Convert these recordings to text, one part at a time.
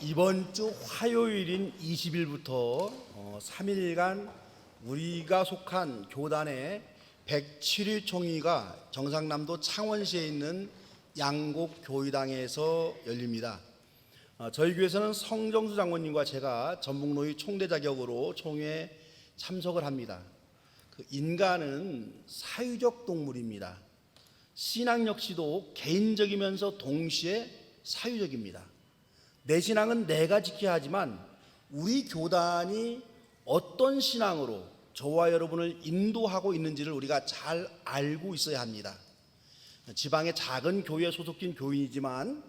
이번 주 화요일인 20일부터 3일간 우리가 속한 교단의 107일 총회가 경상남도 창원시에 있는 양곡교회당에서 열립니다. 저희 교회에서는 성정수 장로님과 제가 전북노위 총대 자격으로 총회에 참석을 합니다. 인간은 사회적 동물입니다. 신앙 역시도 개인적이면서 동시에 사회적입니다. 내 신앙은 내가 지켜야 하지만 우리 교단이 어떤 신앙으로 저와 여러분을 인도하고 있는지를 우리가 잘 알고 있어야 합니다. 지방의 작은 교회에 소속된 교인이지만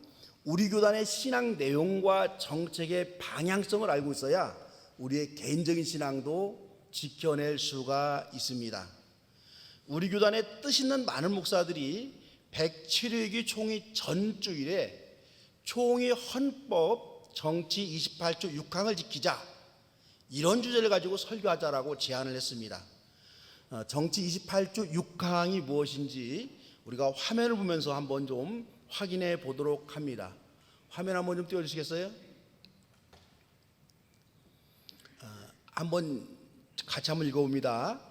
우리 교단의 신앙 내용과 정책의 방향성을 알고 있어야 우리의 개인적인 신앙도 지켜낼 수가 있습니다. 우리 교단의 뜻 있는 많은 목사들이 107일기 총회 전주일에 총회 헌법 정치 28조 6항을 지키자, 이런 주제를 가지고 설교하자라고 제안을 했습니다. 정치 28조 6항이 무엇인지 우리가 화면을 보면서 한번 좀 확인해 보도록 합니다. 화면 한번 좀 띄워주시겠어요? 같이 한번 읽어봅니다.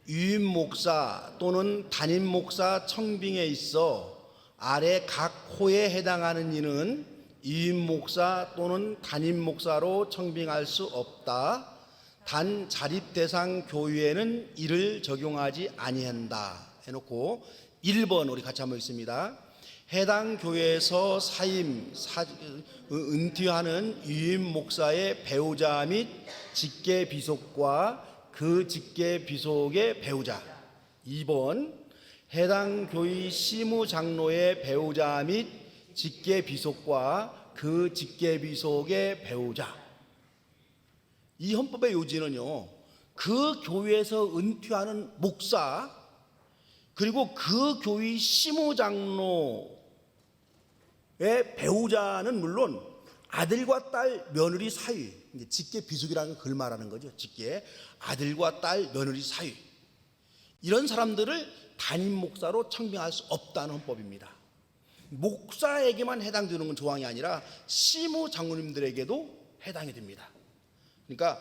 유임 목사 또는 담임 목사 청빙에 있어 아래 각 호에 해당하는 이는 유임 목사 또는 담임 목사로 청빙할 수 없다. 단 자립 대상 교회에는 이를 적용하지 아니한다 해놓고 1번 우리 같이 한번 읽습니다. 해당 교회에서 사임, 은퇴하는 유임 목사의 배우자 및 직계 비속과 그 직계 비속의 배우자. 2번 해당 교회 시무 장로의 배우자 및 직계 비속과 그 직계 비속의 배우자. 이 헌법의 요지는요, 그 교회에서 은퇴하는 목사 그리고 그 교회 시무 장로의 배우자는 물론 아들과 딸, 며느리 사이, 직계 비속이라는 걸 말하는 거죠. 직계 아들과 딸, 며느리 사이, 이런 사람들을 담임 목사로 청빙할 수 없다는 헌법입니다. 목사에게만 해당되는 건 조항이 아니라 시무 장로님들에게도 해당이 됩니다. 그러니까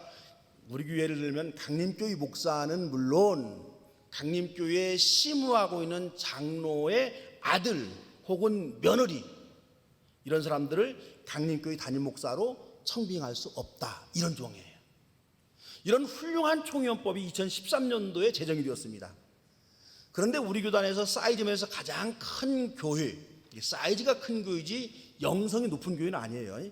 우리 교회를 들면 강림교회 목사는 물론 강림교회에 시무하고 있는 장로의 아들 혹은 며느리, 이런 사람들을 강림교회 담임 목사로 청빙할 수 없다, 이런 조항이에요. 이런 훌륭한 총회헌법이 2013년도에 제정이 되었습니다. 그런데 우리 교단에서 사이즈면에서 가장 큰 교회, 사이즈가 큰 교회지 영성이 높은 교회는 아니에요.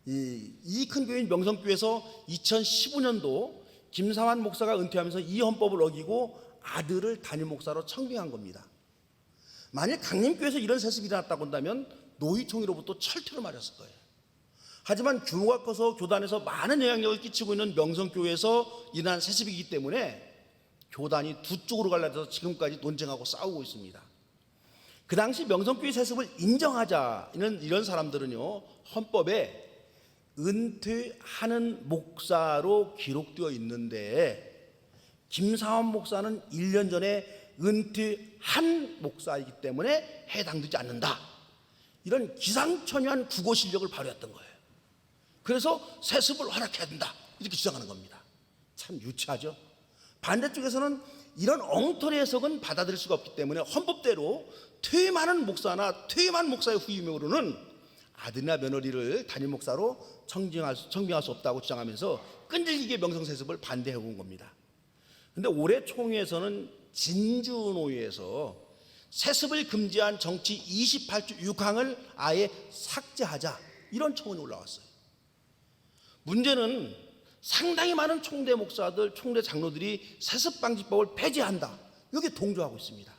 이 큰 교회인 명성교회에서 2015년도 김사환 목사가 은퇴하면서 이 헌법을 어기고 아들을 담임 목사로 청빙한 겁니다. 만약 강림교회에서 이런 세습이 일어났다고 한다면 노회총회로부터 철퇴를 맞았을 거예요. 하지만 규모가 커서 교단에서 많은 영향력을 끼치고 있는 명성교회에서 일어난 세습이기 때문에 교단이 두 쪽으로 갈라져서 지금까지 논쟁하고 싸우고 있습니다. 그 당시 명성교회 세습을 인정하자 이런 사람들은요, 헌법에 은퇴하는 목사로 기록되어 있는데 김사환 목사는 1년 전에 은퇴한 목사이기 때문에 해당되지 않는다, 이런 기상천외한 국어 실력을 발휘했던 거예요. 그래서 세습을 허락해야 된다, 이렇게 주장하는 겁니다. 참 유치하죠. 반대쪽에서는 이런 엉터리 해석은 받아들일 수가 없기 때문에 헌법대로 퇴임하는 목사나 퇴임한 목사의 후임으로는 아들이나 며느리를 담임 목사로 청빙할 수 없다고 주장하면서 끈질기게 명성세습을 반대해 온 겁니다. 그런데 올해 총회에서는 진주노회에서 세습을 금지한 정치 28조 6항을 아예 삭제하자, 이런 청원이 올라왔어요. 문제는 상당히 많은 총대 목사들, 총대 장로들이 세습방지법을 폐지한다, 여기에 동조하고 있습니다.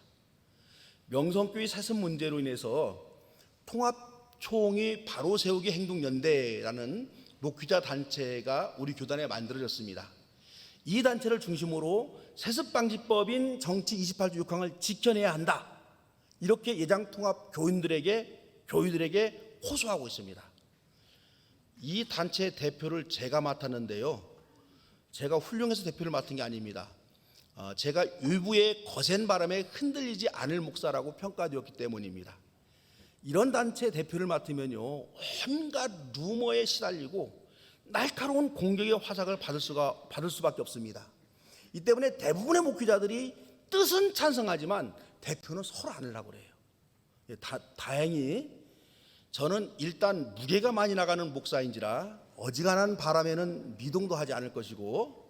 명성교회 세습 문제로 인해서 통합총회 바로세우기 행동연대라는 목회자 단체가 우리 교단에 만들어졌습니다. 이 단체를 중심으로 세습방지법인 정치 28조 6항을 지켜내야 한다, 이렇게 예장통합 교인들에게 호소하고 있습니다. 이 단체 대표를 제가 맡았는데요, 제가 훌륭해서 대표를 맡은 게 아닙니다. 제가 일부의 거센 바람에 흔들리지 않을 목사라고 평가되었기 때문입니다. 이런 단체 대표를 맡으면요, 온갖 루머에 시달리고 날카로운 공격의 화살을 받을 수밖에 없습니다. 이 때문에 대부분의 목회자들이 뜻은 찬성하지만 대표는 서로 안 하려고 그래요. 다행히 저는 일단 무게가 많이 나가는 목사인지라 어지간한 바람에는 미동도 하지 않을 것이고,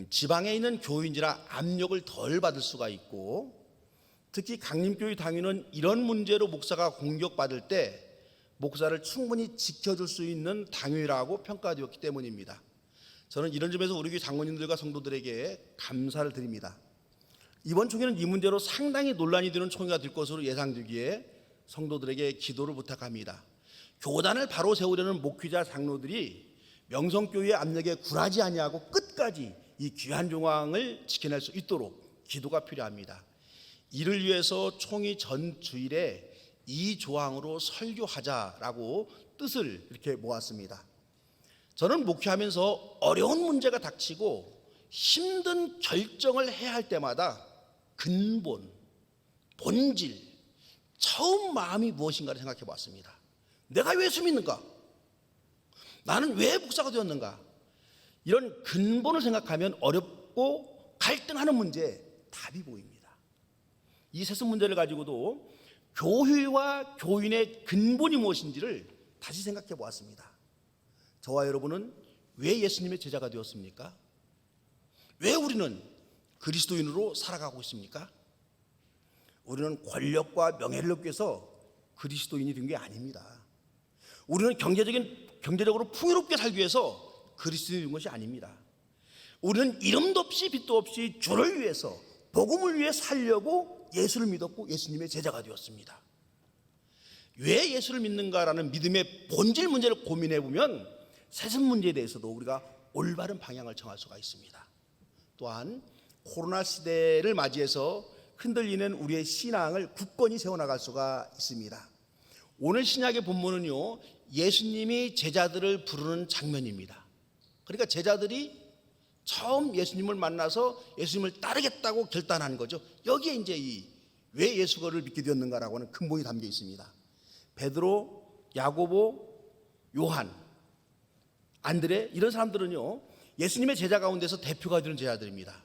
지방에 있는 교인지라 압력을 덜 받을 수가 있고, 특히 강림교회 당위는 이런 문제로 목사가 공격받을 때 목사를 충분히 지켜줄 수 있는 당위라고 평가되었기 때문입니다. 저는 이런 점에서 우리 교회 장로님들과 성도들에게 감사를 드립니다. 이번 총회는 이 문제로 상당히 논란이 되는 총회가 될 것으로 예상되기에 성도들에게 기도를 부탁합니다. 교단을 바로 세우려는 목회자 장로들이 명성교회의 압력에 굴하지 아니하고 끝까지 이 귀한 종황을 지켜낼 수 있도록 기도가 필요합니다. 이를 위해서 총회 전 주일에 이 조항으로 설교하자라고 뜻을 이렇게 모았습니다. 저는 목회하면서 어려운 문제가 닥치고 힘든 결정을 해야 할 때마다 근본, 본질, 처음 마음이 무엇인가를 생각해 봤습니다. 내가 왜 예수 믿는가? 나는 왜 목사가 되었는가? 이런 근본을 생각하면 어렵고 갈등하는 문제에 답이 보입니다. 이 세습 문제를 가지고도 교회와 교인의 근본이 무엇인지를 다시 생각해 보았습니다. 저와 여러분은 왜 예수님의 제자가 되었습니까? 왜 우리는 그리스도인으로 살아가고 있습니까? 우리는 권력과 명예를 얻기 위해서 그리스도인이 된 게 아닙니다. 우리는 경제적으로 풍요롭게 살기 위해서 그리스도인이 된 것이 아닙니다. 우리는 이름도 없이 빛도 없이 주를 위해서, 복음을 위해 살려고 예수를 믿었고 예수님의 제자가 되었습니다. 왜 예수를 믿는가라는 믿음의 본질 문제를 고민해 보면 세습 문제에 대해서도 우리가 올바른 방향을 정할 수가 있습니다. 또한 코로나 시대를 맞이해서 흔들리는 우리의 신앙을 굳건히 세워나갈 수가 있습니다. 오늘 신약의 본문은요, 예수님이 제자들을 부르는 장면입니다. 그러니까 제자들이 처음 예수님을 만나서 예수님을 따르겠다고 결단한 거죠. 여기에 이제 왜 예수를 믿게 되었는가라고 하는 근본이 담겨 있습니다. 베드로, 야고보, 요한, 안드레, 이런 사람들은요, 예수님의 제자 가운데서 대표가 되는 제자들입니다.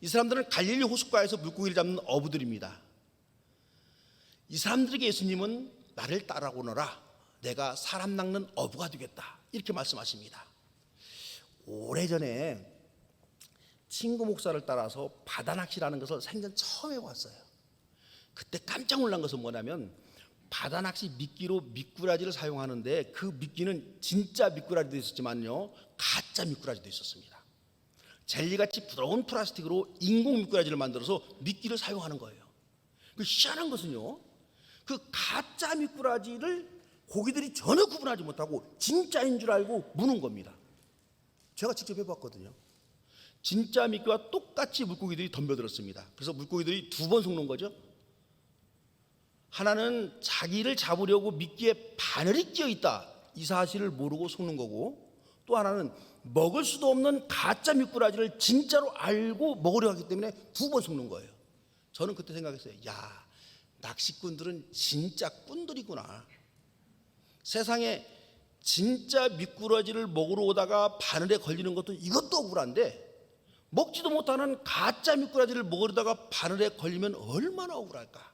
이 사람들은 갈릴리 호숫가에서 물고기를 잡는 어부들입니다. 이 사람들에게 예수님은 나를 따라오너라, 내가 사람 낚는 어부가 되겠다, 이렇게 말씀하십니다. 오래전에 친구 목사를 따라서 바다 낚시라는 것을 생전 처음 해봤어요. 그때 깜짝 놀란 것은 뭐냐면 바다 낚시 미끼로 미꾸라지를 사용하는데 그 미끼는 진짜 미꾸라지도 있었지만요, 가짜 미꾸라지도 있었습니다. 젤리같이 부드러운 플라스틱으로 인공 미꾸라지를 만들어서 미끼를 사용하는 거예요. 그 희한한 것은요, 그 가짜 미꾸라지를 고기들이 전혀 구분하지 못하고 진짜인 줄 알고 무는 겁니다. 제가 직접 해봤거든요. 진짜 미끼와 똑같이 물고기들이 덤벼들었습니다. 그래서 물고기들이 두 번 속는 거죠. 하나는 자기를 잡으려고 미끼에 바늘이 끼어 있다, 이 사실을 모르고 속는 거고, 또 하나는 먹을 수도 없는 가짜 미꾸라지를 진짜로 알고 먹으려 하기 때문에 두 번 속는 거예요. 저는 그때 생각했어요. 야, 낚시꾼들은 진짜 꾼들이구나. 세상에 진짜 미꾸라지를 먹으러 오다가 바늘에 걸리는 것도 이것도 억울한데, 먹지도 못하는 가짜 미꾸라지를 먹으려다가 바늘에 걸리면 얼마나 억울할까.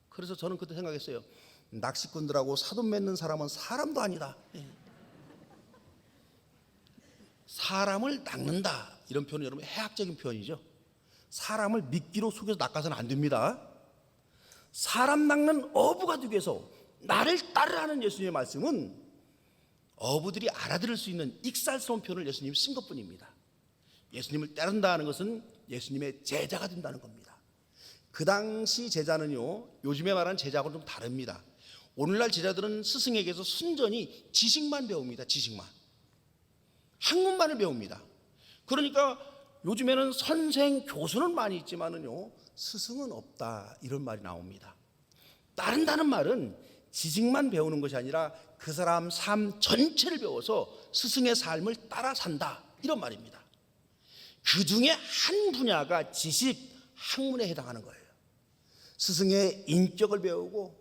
그래서 저는 그때 생각했어요. 낚시꾼들하고 사돈 맺는 사람은 사람도 아니다. 사람을 낚는다, 이런 표현은 여러분 해학적인 표현이죠. 사람을 미끼로 속여서 낚아서는 안 됩니다. 사람 낚는 어부가 되기 위해서 나를 따르라는 예수님의 말씀은 어부들이 알아들을 수 있는 익살스러운 표현을 예수님이 쓴 것뿐입니다. 예수님을 따른다는 것은 예수님의 제자가 된다는 겁니다. 그 당시 제자는요, 요즘에 말하는 제자하고는 좀 다릅니다. 오늘날 제자들은 스승에게서 순전히 지식만 배웁니다. 지식만, 학문만을 배웁니다. 그러니까 요즘에는 선생, 교수는 많이 있지만은요, 스승은 없다, 이런 말이 나옵니다. 따른다는 말은 지식만 배우는 것이 아니라 그 사람 삶 전체를 배워서 스승의 삶을 따라 산다, 이런 말입니다. 그 중에 한 분야가 지식, 학문에 해당하는 거예요. 스승의 인격을 배우고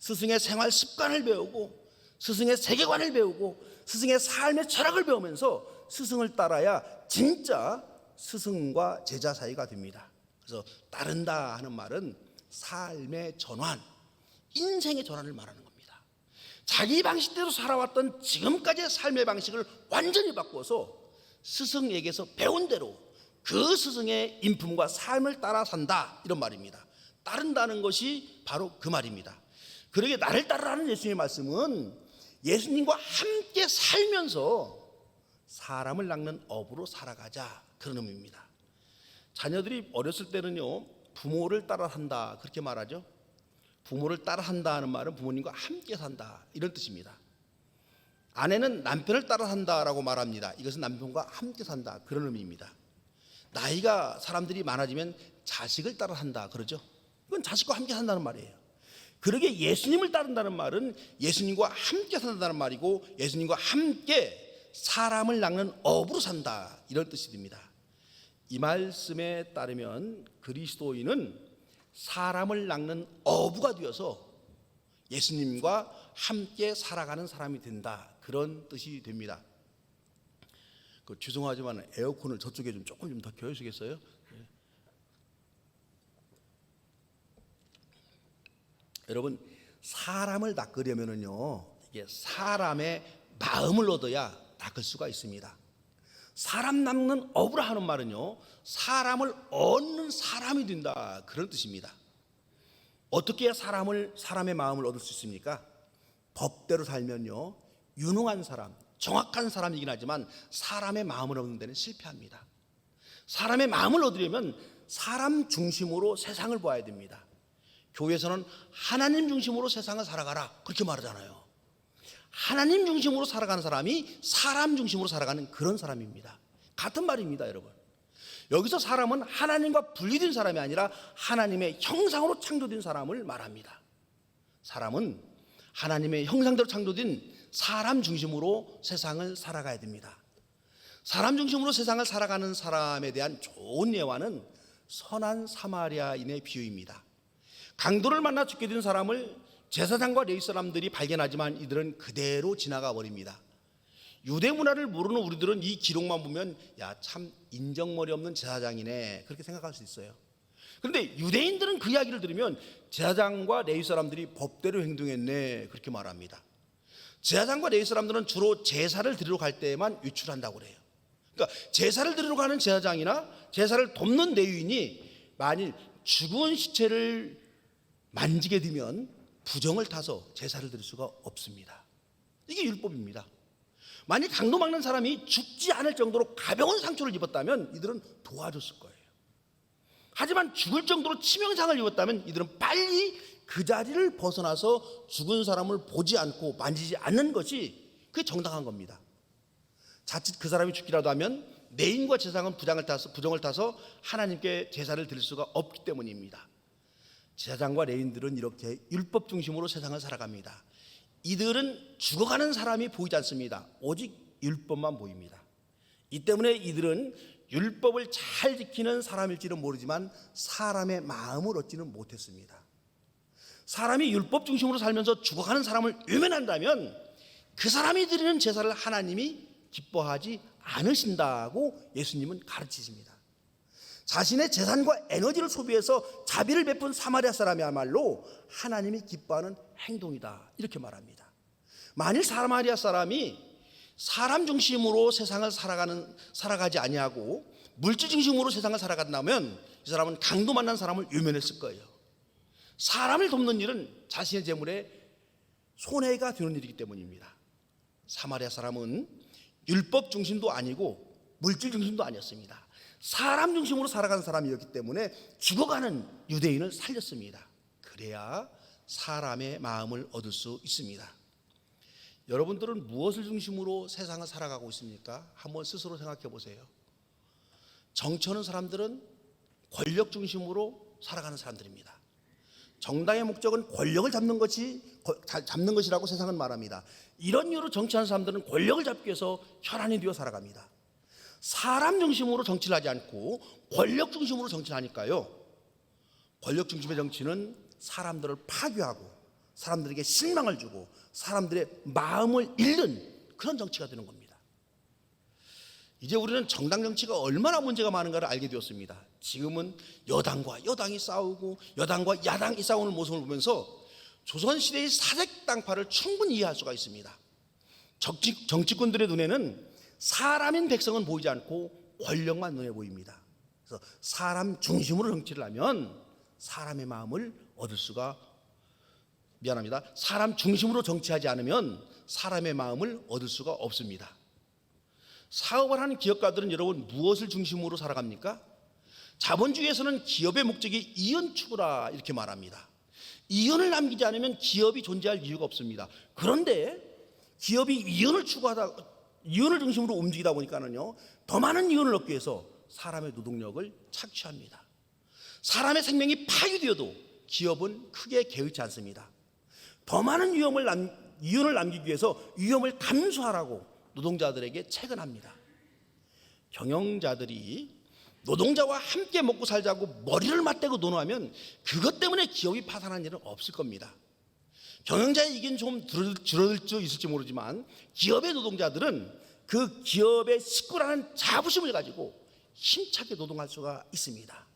스승의 생활 습관을 배우고 스승의 세계관을 배우고 스승의 삶의 철학을 배우면서 스승을 따라야 진짜 스승과 제자 사이가 됩니다. 그래서 따른다 하는 말은 삶의 전환, 인생의 전환을 말하는 겁니다. 자기 방식대로 살아왔던 지금까지의 삶의 방식을 완전히 바꿔서 스승에게서 배운 대로 그 스승의 인품과 삶을 따라 산다, 이런 말입니다. 따른다는 것이 바로 그 말입니다. 그러게 나를 따르라는 예수님의 말씀은 예수님과 함께 살면서 사람을 낚는 업으로 살아가자, 그런 의미입니다. 자녀들이 어렸을 때는요, 부모를 따라한다 그렇게 말하죠. 부모를 따라한다 하는 말은 부모님과 함께 산다, 이런 뜻입니다. 아내는 남편을 따라한다라고 말합니다. 이것은 남편과 함께 산다, 그런 의미입니다. 나이가 사람들이 많아지면 자식을 따라한다 그러죠. 이건 자식과 함께 산다는 말이에요. 그러게 예수님을 따른다는 말은 예수님과 함께 산다는 말이고 예수님과 함께 사람을 낚는 업으로 산다, 이런 뜻이 됩니다. 이 말씀에 따르면 그리스도인은 사람을 낚는 어부가 되어서 예수님과 함께 살아가는 사람이 된다, 그런 뜻이 됩니다. 죄송하지만 에어컨을 저쪽에 조금 더 켜주시겠어요? 여러분, 사람을 낚으려면요, 이게 사람의 마음을 얻어야 낚을 수가 있습니다. 사람 낚는 어부라 하는 말은요, 사람을 얻는 사람이 된다, 그런 뜻입니다. 어떻게 해야 사람의 마음을 얻을 수 있습니까? 법대로 살면요, 유능한 사람, 정확한 사람이긴 하지만 사람의 마음을 얻는 데는 실패합니다. 사람의 마음을 얻으려면 사람 중심으로 세상을 봐야 됩니다. 교회에서는 하나님 중심으로 세상을 살아가라, 그렇게 말하잖아요. 하나님 중심으로 살아가는 사람이 사람 중심으로 살아가는 그런 사람입니다. 같은 말입니다, 여러분. 여기서 사람은 하나님과 분리된 사람이 아니라 하나님의 형상으로 창조된 사람을 말합니다. 사람은 하나님의 형상대로 창조된 사람 중심으로 세상을 살아가야 됩니다. 사람 중심으로 세상을 살아가는 사람에 대한 좋은 예화는 선한 사마리아인의 비유입니다. 강도를 만나 죽게 된 사람을 제사장과 레위 사람들이 발견하지만 이들은 그대로 지나가 버립니다. 유대 문화를 모르는 우리들은 이 기록만 보면 야, 참 인정머리 없는 제사장이네, 그렇게 생각할 수 있어요. 그런데 유대인들은 그 이야기를 들으면 제사장과 레위 사람들이 법대로 행동했네, 그렇게 말합니다. 제사장과 레위 사람들은 주로 제사를 드리러 갈 때에만 외출한다고 그래요. 그러니까 제사를 드리러 가는 제사장이나 제사를 돕는 레위인이 만일 죽은 시체를 만지게 되면 부정을 타서 제사를 드릴 수가 없습니다. 이게 율법입니다. 만약 강도 막는 사람이 죽지 않을 정도로 가벼운 상처를 입었다면 이들은 도와줬을 거예요. 하지만 죽을 정도로 치명상을 입었다면 이들은 빨리 그 자리를 벗어나서 죽은 사람을 보지 않고 만지지 않는 것이 그게 정당한 겁니다. 자칫 그 사람이 죽기라도 하면 레인과 제사장은 부정을 타서 하나님께 제사를 드릴 수가 없기 때문입니다. 제사장과 레인들은 이렇게 율법 중심으로 세상을 살아갑니다. 이들은 죽어가는 사람이 보이지 않습니다. 오직 율법만 보입니다. 이 때문에 이들은 율법을 잘 지키는 사람일지는 모르지만 사람의 마음을 얻지는 못했습니다. 사람이 율법 중심으로 살면서 죽어가는 사람을 외면한다면 그 사람이 드리는 제사를 하나님이 기뻐하지 않으신다고 예수님은 가르치십니다. 자신의 재산과 에너지를 소비해서 자비를 베푼 사마리아 사람이야말로 하나님이 기뻐하는 행동이다, 이렇게 말합니다. 만일 사마리아 사람이 사람 중심으로 세상을 살아가지 아니하고 물질 중심으로 세상을 살아간다면 이 사람은 강도 만난 사람을 외면했을 거예요. 사람을 돕는 일은 자신의 재물에 손해가 되는 일이기 때문입니다. 사마리아 사람은 율법 중심도 아니고 물질 중심도 아니었습니다. 사람 중심으로 살아가는 사람이었기 때문에 죽어가는 유대인을 살렸습니다. 그래야 사람의 마음을 얻을 수 있습니다. 여러분들은 무엇을 중심으로 세상을 살아가고 있습니까? 한번 스스로 생각해 보세요. 정치하는 사람들은 권력 중심으로 살아가는 사람들입니다. 정당의 목적은 권력을 잡는 것이라고 세상은 말합니다. 이런 이유로 정치하는 사람들은 권력을 잡기 위해서 혈안이 되어 살아갑니다. 사람 중심으로 정치를 하지 않고 권력 중심으로 정치를 하니까요, 권력 중심의 정치는 사람들을 파괴하고 사람들에게 실망을 주고 사람들의 마음을 잃는 그런 정치가 되는 겁니다. 이제 우리는 정당 정치가 얼마나 문제가 많은가를 알게 되었습니다. 지금은 여당과 여당이 싸우고 여당과 야당이 싸우는 모습을 보면서 조선시대의 사색당파를 충분히 이해할 수가 있습니다. 정치꾼들의 눈에는 사람인 백성은 보이지 않고 권력만 눈에 보입니다. 그래서 사람 중심으로 정치를 하면 사람의 마음을 얻을 수가 사람 중심으로 정치하지 않으면 사람의 마음을 얻을 수가 없습니다. 사업을 하는 기업가들은 여러분 무엇을 중심으로 살아갑니까? 자본주의에서는 기업의 목적이 이윤 추구라 이렇게 말합니다. 이윤을 남기지 않으면 기업이 존재할 이유가 없습니다. 그런데 기업이 이윤을 중심으로 움직이다 보니까는요, 더 많은 이윤을 얻기 위해서 사람의 노동력을 착취합니다. 사람의 생명이 파괴되어도 기업은 크게 개의치 않습니다. 더 많은 이윤을 남기기 위해서 위험을 감수하라고 노동자들에게 채근합니다. 경영자들이 노동자와 함께 먹고 살자고 머리를 맞대고 논하면 그것 때문에 기업이 파산한 일은 없을 겁니다. 경영자의 이견 좀 줄어들 수 있을지 모르지만 기업의 노동자들은 그 기업의 식구라는 자부심을 가지고 힘차게 노동할 수가 있습니다.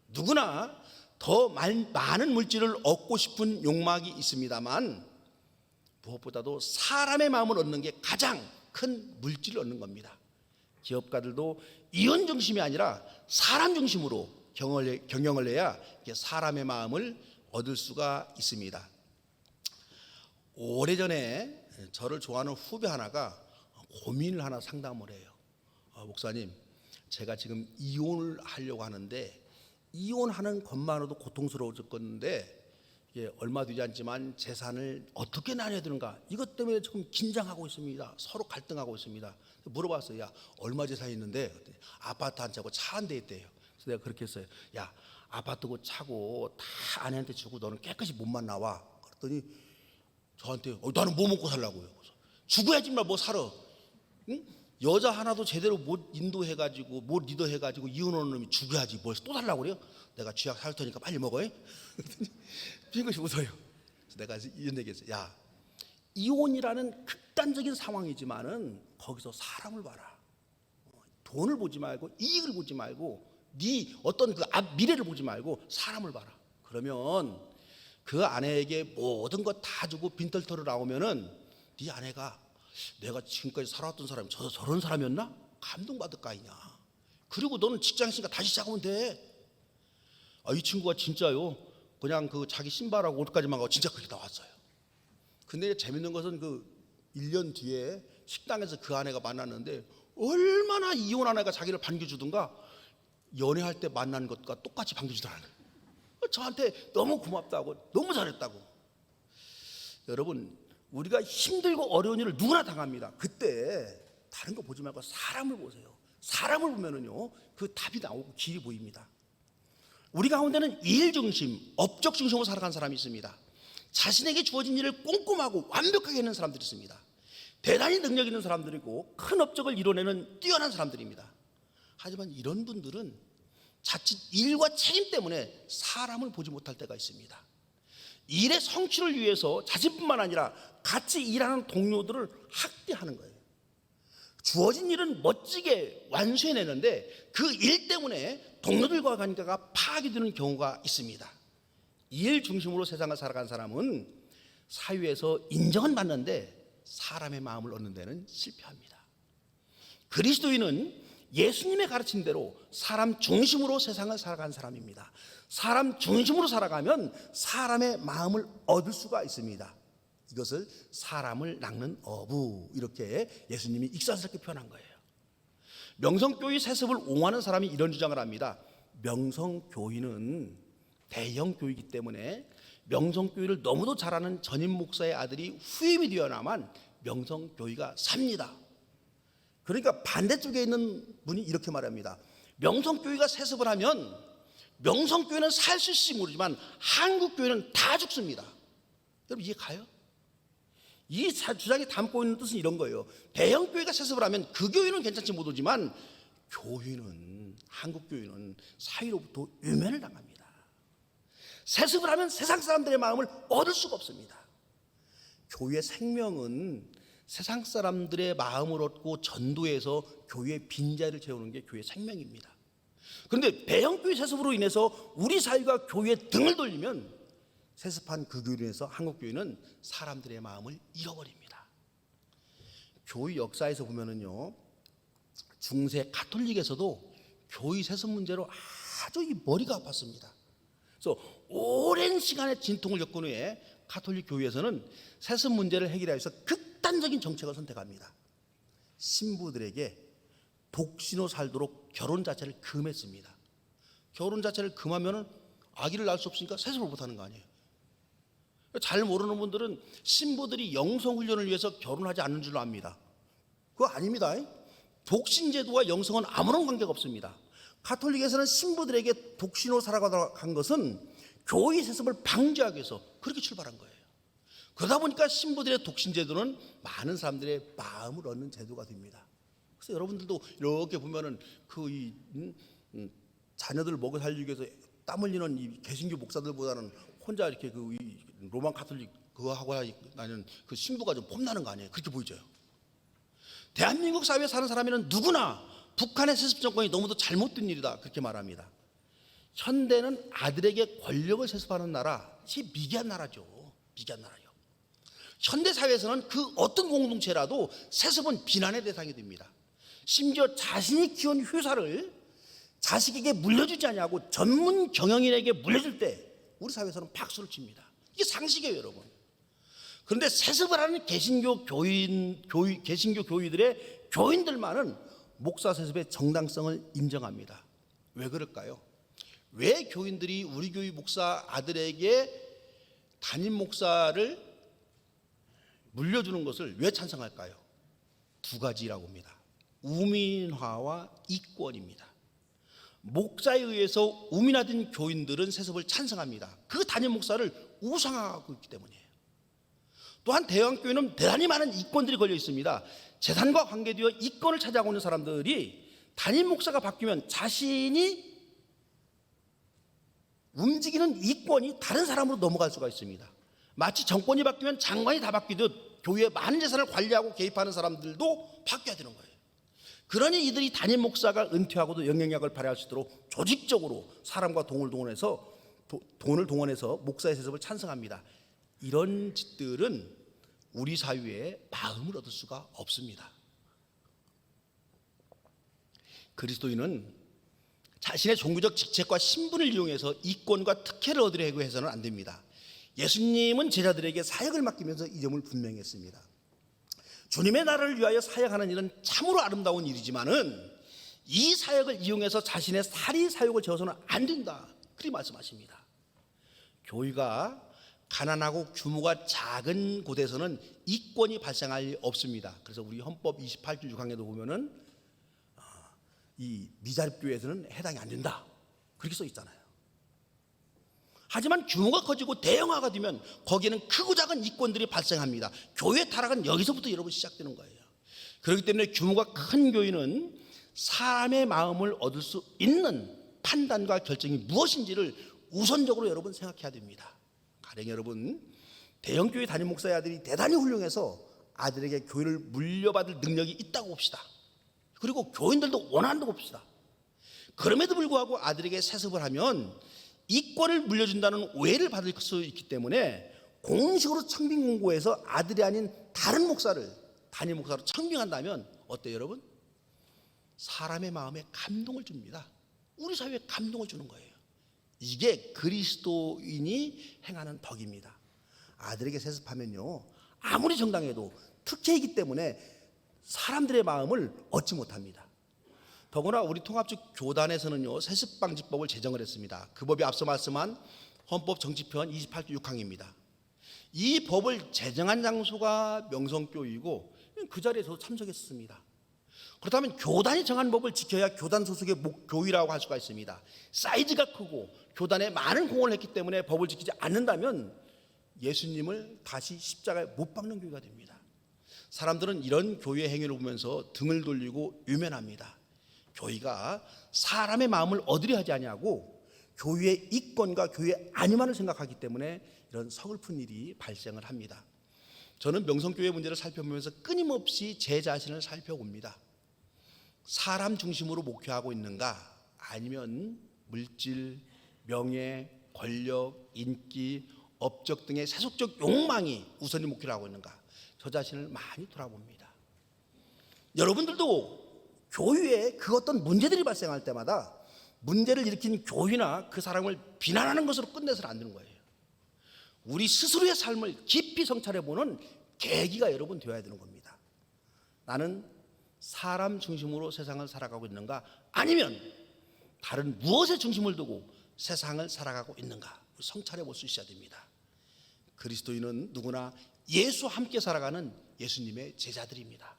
누구나 더 많은 물질을 얻고 싶은 욕망이 있습니다만 무엇보다도 사람의 마음을 얻는 게 가장 큰 물질을 얻는 겁니다. 기업가들도 이윤 중심이 아니라 사람 중심으로 경영을 해야 사람의 마음을 얻을 수가 있습니다. 오래전에 저를 좋아하는 후배 하나가 고민을 하나 상담을 해요. 목사님, 제가 지금 이혼을 하려고 하는데 이혼하는 것만으로도 고통스러워 죽겠는데 얼마 되지 않지만 재산을 어떻게 나눠야 되는가, 이것 때문에 조금 긴장하고 있습니다. 서로 갈등하고 있습니다. 물어봤어요. 야, 얼마 재산이 있는데? 아파트 한 채고 차 한 대 있대요. 그래서 내가 그렇게 했어요. 야, 아파트고 차고 다 아내한테 주고 너는 깨끗이 몸만 나와. 그랬더니 저한테 나는 뭐 먹고 살라고요? 죽어야지 뭐 살아. 응? 여자 하나도 제대로 못 인도해가지고 못 리더해가지고 이혼하는 놈이 죽어야지 뭘 또 달라고 그래요? 내가 쥐약 살 테니까 빨리 먹어. 빙긋이 웃어요. 그래서 내가 이런 얘기했어요. 야, 이혼이라는 극단적인 상황이지만은 거기서 사람을 봐라. 돈을 보지 말고 이익을 보지 말고 네 어떤 그 미래를 보지 말고 사람을 봐라. 그러면 그 아내에게 모든 것 다 주고 빈털터를 나오면은 네 아내가 내가 지금까지 살아왔던 사람이 저런 사람이었나? 감동받을 거 아니냐. 그리고 너는 직장 있으니까 다시 시작하면 돼. 이 친구가 진짜요, 그냥 그 자기 신발하고 옷까지만 가고 진짜 그렇게 나왔어요. 근데 재밌는 것은 그 1년 뒤에 식당에서 그 아내가 만났는데 얼마나 이혼한 아내가 자기를 반겨주든가 연애할 때 만난 것과 똑같이 반겨주더라는 거예요. 저한테 너무 고맙다고, 너무 잘했다고. 여러분, 우리가 힘들고 어려운 일을 누구나 당합니다. 그때 다른 거 보지 말고 사람을 보세요. 사람을 보면은요, 그 답이 나오고 길이 보입니다. 우리 가운데는 일 중심, 업적 중심으로 살아가는 사람이 있습니다. 자신에게 주어진 일을 꼼꼼하고 완벽하게 하는 사람들이 있습니다. 대단히 능력 있는 사람들이고 큰 업적을 이뤄내는 뛰어난 사람들입니다. 하지만 이런 분들은 자칫 일과 책임 때문에 사람을 보지 못할 때가 있습니다. 일의 성취를 위해서 자신뿐만 아니라 같이 일하는 동료들을 학대하는 거예요. 주어진 일은 멋지게 완수해내는데 그 일 때문에 동료들과 관계가 파괴되는 경우가 있습니다. 일 중심으로 세상을 살아간 사람은 사회에서 인정은 받는데 사람의 마음을 얻는 데는 실패합니다. 그리스도인은 예수님의 가르친 대로 사람 중심으로 세상을 살아간 사람입니다. 사람 중심으로 살아가면 사람의 마음을 얻을 수가 있습니다. 이것을 사람을 낚는 어부, 이렇게 예수님이 익살스럽게 표현한 거예요. 명성교회 세습을 옹호하는 사람이 이런 주장을 합니다. 명성교회는 대형 교회이기 때문에 명성교회를 너무도 잘하는 전임 목사의 아들이 후임이 되어야만 명성교회가 삽니다. 그러니까 반대쪽에 있는 분이 이렇게 말합니다. 명성교회가 세습을 하면 명성교회는 살 수 있을지 모르지만 한국교회는 다 죽습니다. 여러분 이해 가요? 이 주장이 담고 있는 뜻은 이런 거예요. 대형 교회가 세습을 하면 그 교회는 괜찮지 못하지만 교회는, 한국 교회는 사회로부터 외면을 당합니다. 세습을 하면 세상 사람들의 마음을 얻을 수가 없습니다. 교회의 생명은 세상 사람들의 마음을 얻고 전도해서 교회의 빈자리를 채우는 게 교회의 생명입니다. 그런데 대형교회 세습으로 인해서 우리 사회가 교회에 등을 돌리면 세습한 그 교회로 인해서 한국교회는 사람들의 마음을 잃어버립니다. 교회 역사에서 보면은요, 중세 가톨릭에서도 교회 세습 문제로 아주 이 머리가 아팠습니다. 그래서 오랜 시간의 진통을 겪은 후에 가톨릭 교회에서는 세습 문제를 해결하기 위해서 극단적인 정책을 선택합니다. 신부들에게 독신으로 살도록 결혼 자체를 금했습니다. 결혼 자체를 금하면 아기를 낳을 수 없으니까 세습을 못하는 거 아니에요. 잘 모르는 분들은 신부들이 영성훈련을 위해서 결혼하지 않는 줄로 압니다. 그거 아닙니다. 독신제도와 영성은 아무런 관계가 없습니다. 가톨릭에서는 신부들에게 독신으로 살아가는 것은 교회 세습을 방지하기 위해서 그렇게 출발한 거예요. 그러다 보니까 신부들의 독신제도는 많은 사람들의 마음을 얻는 제도가 됩니다. 그래서 여러분들도 이렇게 보면은 자녀들 먹여 살리기 위해서 땀 흘리는 이 개신교 목사들보다는 혼자 이렇게 로만 가톨릭 그거 하고 나는 그 신부가 좀 폼나는 거 아니에요? 그렇게 보이죠. 대한민국 사회에 사는 사람에는 누구나 북한의 세습 정권이 너무도 잘못된 일이다 그렇게 말합니다. 현대는 아들에게 권력을 세습하는 나라, 미개한 나라죠. 미개한 나라요. 현대 사회에서는 그 어떤 공동체라도 세습은 비난의 대상이 됩니다. 심지어 자신이 키운 회사를 자식에게 물려주지 않냐고 전문 경영인에게 물려줄 때 우리 사회에서는 박수를 칩니다. 이게 상식이에요, 여러분. 그런데 세습을 하는 개신교 교회들의 교인들만은 목사 세습의 정당성을 인정합니다. 왜 그럴까요? 왜 교인들이 우리 교회 목사 아들에게 담임 목사를 물려주는 것을 왜 찬성할까요? 두 가지라고 합니다. 우민화와 이권입니다. 목사에 의해서 우민화된 교인들은 세습을 찬성합니다. 그 담임 목사를 우상화하고 있기 때문이에요. 또한 대형교회는 대단히 많은 이권들이 걸려 있습니다. 재산과 관계되어 이권을 차지하고 있는 사람들이 담임 목사가 바뀌면 자신이 움직이는 이권이 다른 사람으로 넘어갈 수가 있습니다. 마치 정권이 바뀌면 장관이 다 바뀌듯 교회의 많은 재산을 관리하고 개입하는 사람들도 바뀌어야 되는 거예요. 그러니 이들이 담임 목사가 은퇴하고도 영향력을 발휘할 수 있도록 조직적으로 사람과 돈을 동원해서 목사의 세습을 찬성합니다. 이런 짓들은 우리 사회에 마음을 얻을 수가 없습니다. 그리스도인은 자신의 종교적 직책과 신분을 이용해서 이권과 특혜를 얻으려고 해서는 안 됩니다. 예수님은 제자들에게 사역을 맡기면서 이 점을 분명히 했습니다. 주님의 나라를 위하여 사역하는 일은 참으로 아름다운 일이지만은 이 사역을 이용해서 자신의 사리 사욕을 채워서는 안 된다. 그렇게 말씀하십니다. 교회가 가난하고 규모가 작은 곳에서는 이권이 발생할 리 없습니다. 그래서 우리 헌법 28조 6항에도 보면은 이 미자립교회에서는 해당이 안 된다. 그렇게 써 있잖아요. 하지만 규모가 커지고 대형화가 되면 거기에는 크고 작은 이권들이 발생합니다. 교회 타락은 여기서부터 여러분 시작되는 거예요. 그렇기 때문에 규모가 큰 교회는 사람의 마음을 얻을 수 있는 판단과 결정이 무엇인지를 우선적으로 여러분 생각해야 됩니다. 가령 여러분 대형교회 담임 목사의 아들이 대단히 훌륭해서 아들에게 교회를 물려받을 능력이 있다고 봅시다. 그리고 교인들도 원한다고 봅시다. 그럼에도 불구하고 아들에게 세습을 하면 이권을 물려준다는 오해를 받을 수 있기 때문에 공식으로 청빙 공고에서 아들이 아닌 다른 목사를 담임 목사로 청빙한다면 어때요, 여러분? 사람의 마음에 감동을 줍니다. 우리 사회에 감동을 주는 거예요. 이게 그리스도인이 행하는 덕입니다. 아들에게 세습하면요, 아무리 정당해도 특혜이기 때문에 사람들의 마음을 얻지 못합니다. 더구나 우리 통합적 교단에서는요, 세습방지법을 제정을 했습니다. 그 법이 앞서 말씀한 헌법 정치편 28조 6항입니다. 이 법을 제정한 장소가 명성교회이고 그 자리에서 참석했습니다. 그렇다면 교단이 정한 법을 지켜야 교단 소속의 교회라고 할 수가 있습니다. 사이즈가 크고 교단에 많은 공헌을 했기 때문에 법을 지키지 않는다면 예수님을 다시 십자가에 못 박는 교회가 됩니다. 사람들은 이런 교회 행위를 보면서 등을 돌리고 유면합니다. 교회가 사람의 마음을 얻으려 하지 아니하고 교회의 이권과 교회의 안위만을 생각하기 때문에 이런 서글픈 일이 발생을 합니다. 저는 명성교회 문제를 살펴보면서 끊임없이 제 자신을 살펴봅니다. 사람 중심으로 목회하고 있는가, 아니면 물질, 명예, 권력, 인기, 업적 등의 세속적 욕망이 우선이 목회를 하고 있는가, 저 자신을 많이 돌아봅니다. 여러분들도 교회에 그 어떤 문제들이 발생할 때마다 문제를 일으킨 교회나 그 사람을 비난하는 것으로 끝내서는 안 되는 거예요. 우리 스스로의 삶을 깊이 성찰해보는 계기가 여러분 되어야 되는 겁니다. 나는 사람 중심으로 세상을 살아가고 있는가, 아니면 다른 무엇에 중심을 두고 세상을 살아가고 있는가, 성찰해 볼 수 있어야 됩니다. 그리스도인은 누구나 예수와 함께 살아가는 예수님의 제자들입니다.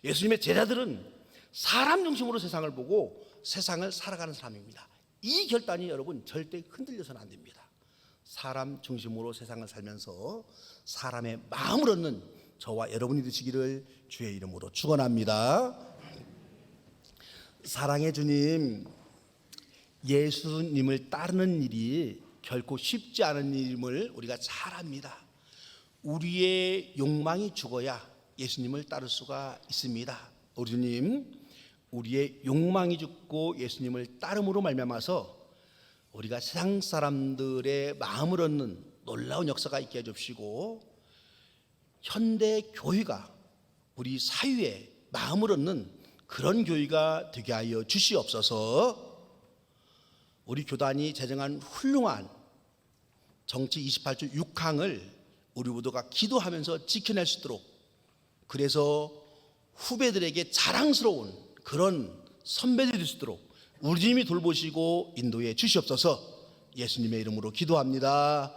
예수님의 제자들은 사람 중심으로 세상을 보고 세상을 살아가는 사람입니다. 이 결단이 여러분 절대 흔들려서는 안 됩니다. 사람 중심으로 세상을 살면서 사람의 마음을 얻는 저와 여러분이 되시기를 주의 이름으로 축원합니다. 사랑의 주님, 예수님을 따르는 일이 결코 쉽지 않은 일임을 우리가 잘 압니다. 우리의 욕망이 죽어야 예수님을 따를 수가 있습니다. 우리 주님, 우리의 욕망이 죽고 예수님을 따름으로 말미암아서 우리가 세상 사람들의 마음을 얻는 놀라운 역사가 있게 해주시고, 현대 교회가 우리 사회의 마음을 얻는 그런 교회가 되게 하여 주시옵소서. 우리 교단이 제정한 훌륭한 정치 28조 6항을 우리 모두가 기도하면서 지켜낼 수 있도록, 그래서 후배들에게 자랑스러운 그런 선배들이 될 수 있도록 우리 주님이 돌보시고 인도해 주시옵소서. 예수님의 이름으로 기도합니다.